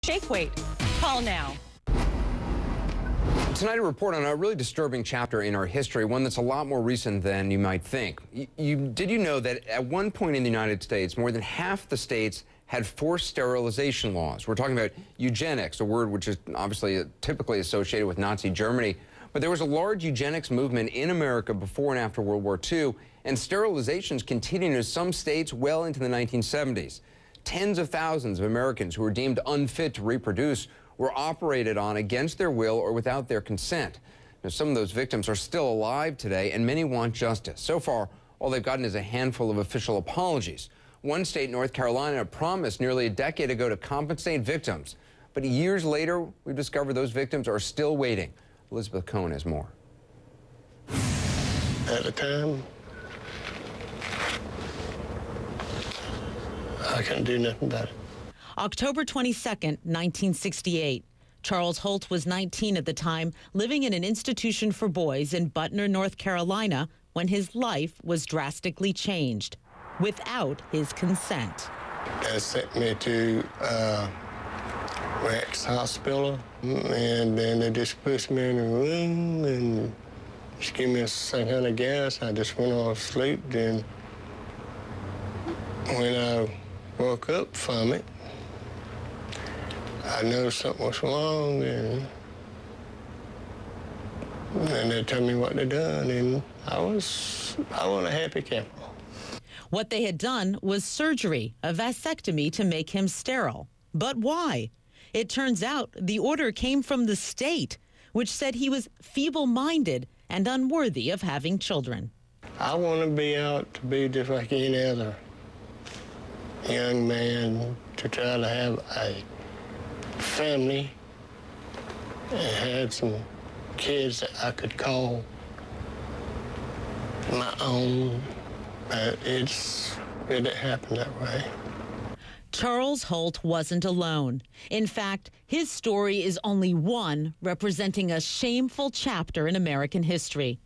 Shake weight. Call now. Tonight, a report on a really disturbing chapter in our history, one that's a lot more recent than you might think. Did you know that at one point in the United States, more than half the states had forced sterilization laws? We're talking about eugenics, a word which is obviously typically associated with Nazi Germany. But there was a large eugenics movement in America before and after World War II, and sterilizations continued in some states well into the 1970s. Tens of thousands of Americans who were deemed unfit to reproduce were operated on against their will or without their consent. Now, some of those victims are still alive today, and many want justice. So far, all they've gotten is a handful of official apologies. One state, North Carolina, promised nearly a decade ago to compensate victims. But years later, we've discovered those victims are still waiting. Elizabeth Cohen has more. At the time, I couldn't do nothing about it. October 22nd, 1968. Charles Holt was 19 at the time, living in an institution for boys in Butner, North Carolina, when his life was drastically changed without his consent. They sent me to Rex Hospital, and then they just pushed me in a room and just gave me some kind of gas. I just went off sleep. Then when I woke up from it, I knew something was wrong, and they told me what they done, and I wasn't a happy camper. What they had done was surgery, a vasectomy to make him sterile. But why? It turns out the order came from the state, which said he was feeble-minded and unworthy of having children. I want to be out to be just like any other young man, to try to have a family and had some kids that I could call my own, but it didn't happen that way. Charles Holt wasn't alone. In fact, his story is only one representing a shameful chapter in American history.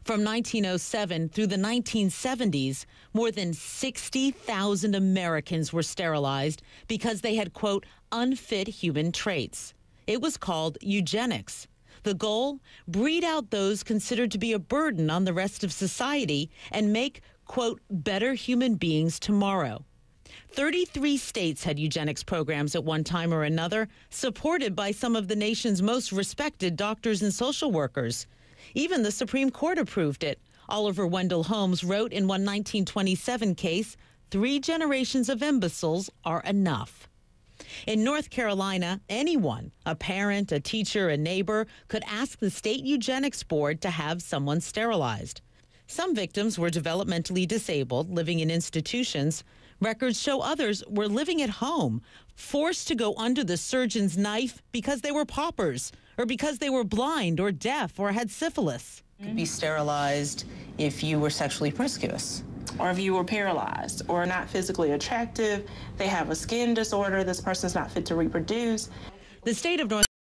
From 1907 through the 1970s, more than 60,000 Americans were sterilized because they had, quote, unfit human traits. It was called eugenics. The goal? Breed out those considered to be a burden on the rest of society and make, quote, better human beings tomorrow. 33 states had eugenics programs at one time or another, supported by some of the nation's most respected doctors and social workers. Even the Supreme Court approved it. Oliver Wendell Holmes wrote in one 1927 case, 3 generations of imbeciles are enough. In North Carolina, anyone, a parent, a teacher, a neighbor, could ask the state eugenics board to have someone sterilized. Some victims were developmentally disabled, living in institutions. Records show others were living at home, forced to go under the surgeon's knife because they were paupers, or because they were blind or deaf or had syphilis. You could be sterilized if you were sexually promiscuous. Or if you were paralyzed or not physically attractive, they have a skin disorder, this person's not fit to reproduce. The state of North